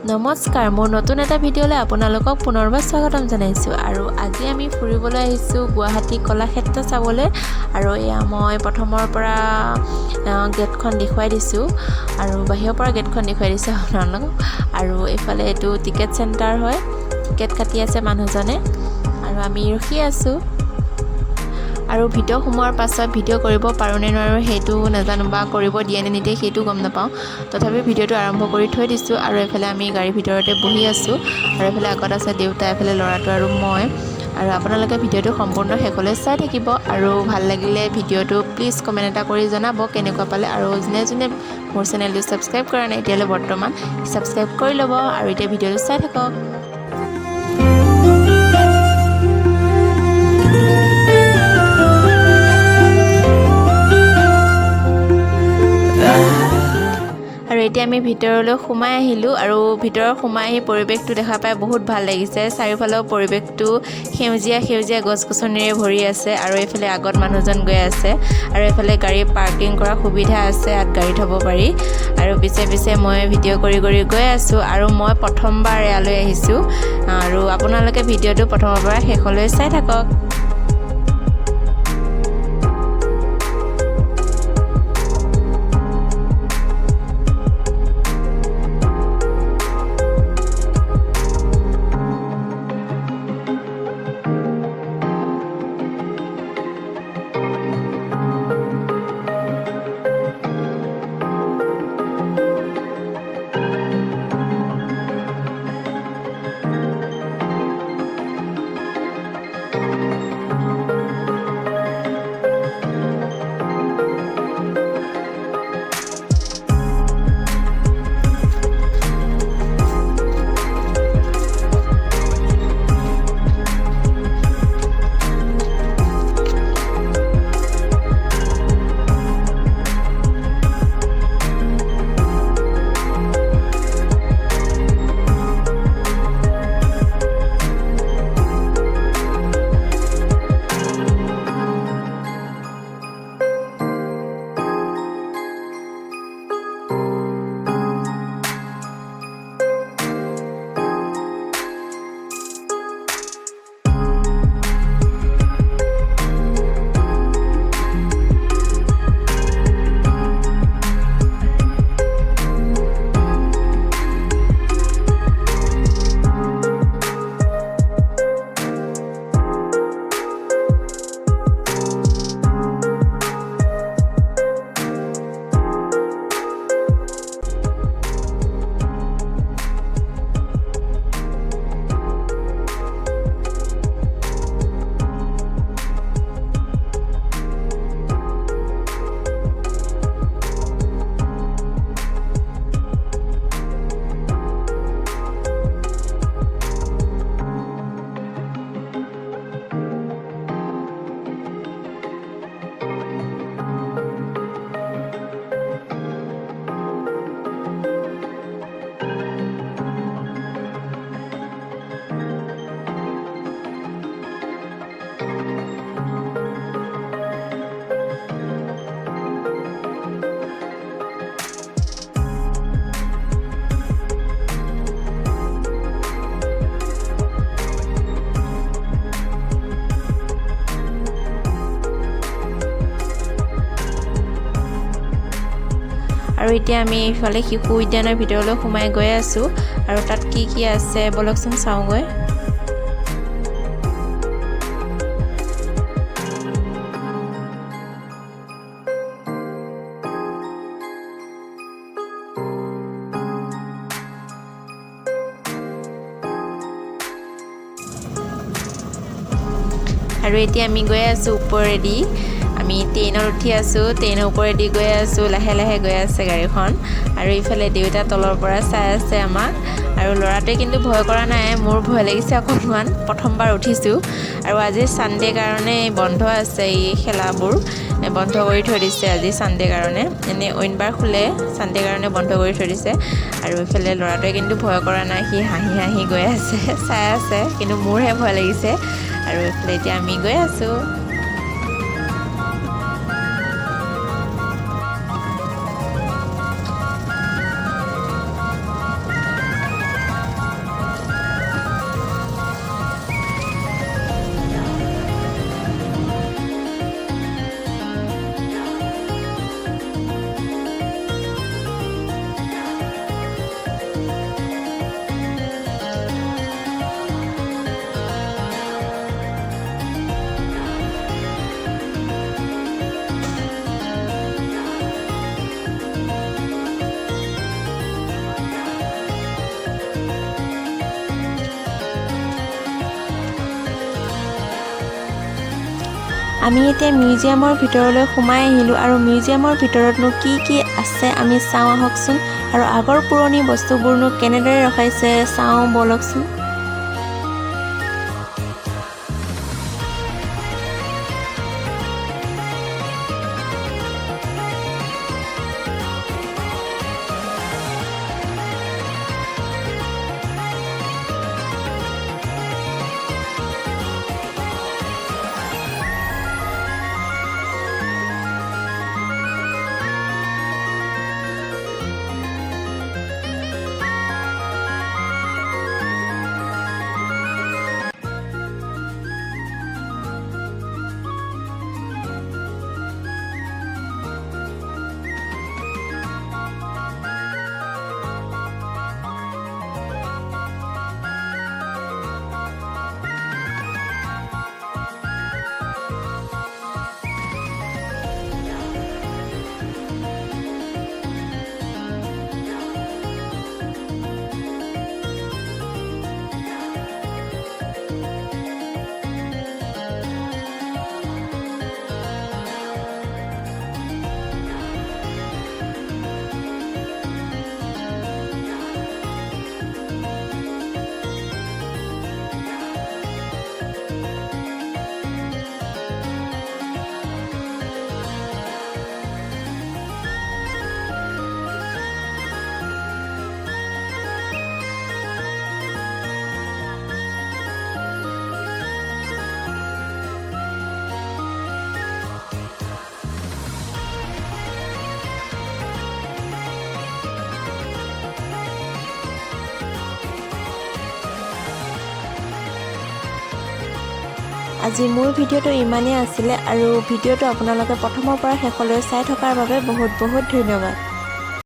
নমস্কাৰ, মোৰ নতুন এটা ভিডিঅ'লৈ আপোনালোকক পুনৰবাৰ স্বাগতম জনাইছোঁ। আৰু আজি আমি ফুৰিবলৈ আহিছোঁ গুৱাহাটী কলাক্ষেত্ৰ চাবলৈ। আৰু এয়া মই প্ৰথমৰ পৰা গেটখন দেখুৱাই দিছোঁ আৰু বাহিৰৰ পৰা গেটখন দেখুৱাই দিছোঁ আপোনালোকক। আৰু এইফালে এইটো টিকেট চেণ্টাৰ হয়, টিকেট কাটি আছে মানুহজনে আৰু আমি ৰখি আছোঁ। আৰু ভিডিঅ' সোমোৱাৰ পাছত ভিডিঅ' কৰিব পাৰোঁ নে নোৱাৰোঁ সেইটো নাজানো, বা কৰিব দিয়ে নে নিদিয়ে সেইটো গম নাপাওঁ। তথাপি ভিডিঅ'টো আৰম্ভ কৰি থৈ দিছোঁ। আৰু এইফালে আমি গাড়ীৰ ভিতৰতে বহি আছোঁ আৰু এইফালে আগত আছে দেউতা, এইফালে ল'ৰাটো আৰু মই। আৰু আপোনালোকে ভিডিঅ'টো সম্পূৰ্ণ শেষলৈ চাই থাকিব। আৰু ভাল লাগিলে ভিডিঅ'টো প্লিজ কমেণ্ট এটা কৰি জনাব কেনেকুৱা পালে। আৰু যোনে যোনে মোৰ চেনেলটো ছাবস্ক্ৰাইব কৰা নাই এতিয়ালৈ বৰ্তমান ছাবস্ক্ৰাইব কৰি ল'ব। আৰু এতিয়া ভিডিঅ'টো চাই থাকক। আৰু এতিয়া আমি ভিতৰলৈ সোমাই আহিলোঁ। আৰু ভিতৰত সোমাই আহি পৰিৱেশটো দেখা পাই বহুত ভাল লাগিছে। চাৰিওফালেও পৰিৱেশটো সেউজীয়া সেউজীয়া গছ গছনিৰে ভৰি আছে। আৰু এইফালে আগত মানুহজন গৈ আছে আৰু এইফালে গাড়ী পাৰ্কিং কৰা সুবিধা আছে, ইয়াত গাড়ী থ'ব পাৰি। আৰু পিছে পিছে মই ভিডিঅ' কৰি গৈ আছোঁ। আৰু মই প্ৰথমবাৰ ইয়ালৈ আহিছোঁ। আৰু আপোনালোকে ভিডিঅ'টো প্ৰথমৰ পৰা শেষলৈ চাই থাকক। আৰু এতিয়া আমি এইফালে শিশু উদ্যানৰ ভিতৰলৈ সোমাই গৈ আছোঁ। আৰু তাত কি কি আছে বলকচোন চাওঁগৈ। আৰু এতিয়া আমি গৈ আছোঁ ওপৰেদি। আমি ট্ৰেইনত উঠি আছোঁ, ট্ৰেইনৰ ওপৰেদি গৈ আছোঁ, লাহে লাহে গৈ আছে গাড়ীখন। আৰু ইফালে দেউতা তলৰ পৰা চাই আছে আমাক। আৰু ল'ৰাটোৱে কিন্তু ভয় কৰা নাই, মোৰ ভয় লাগিছে অকণমান, প্ৰথমবাৰ উঠিছোঁ। আৰু আজি ছানডে' কাৰণে বন্ধ আছে, এই খেলাবোৰ বন্ধ কৰি থৈ দিছে আজি ছানডে' কাৰণে। এনেই অইনবাৰ খোলে, ছানডে' কাৰণে বন্ধ কৰি থৈ দিছে। আৰু ইফালে ল'ৰাটোৱে কিন্তু ভয় কৰা নাই, সি হাঁহি হাঁহি গৈ আছে, চাই আছে। কিন্তু মোৰহে ভয় লাগিছে। আৰু এইফালে এতিয়া আমি গৈ আছোঁ। আমি এতিয়া মিউজিয়ামৰ ভিতৰলৈ সোমাই আহিলোঁ আৰু মিউজিয়ামৰ ভিতৰতনো কি আছে আমি চাওঁ আহকচোন আৰু আগৰ পুৰণি বস্তুবোৰনো কেনেদৰে ৰখাইছে চাওঁ বলকচোন। আজি মোৰ ভিডিঅ'টো ইমানেই আছিলে আৰু ভিডিঅ'টো আপোনালোকে প্ৰথমৰ পৰা শেষলৈ চাই থকাৰ বাবে বহুত ধন্যবাদ।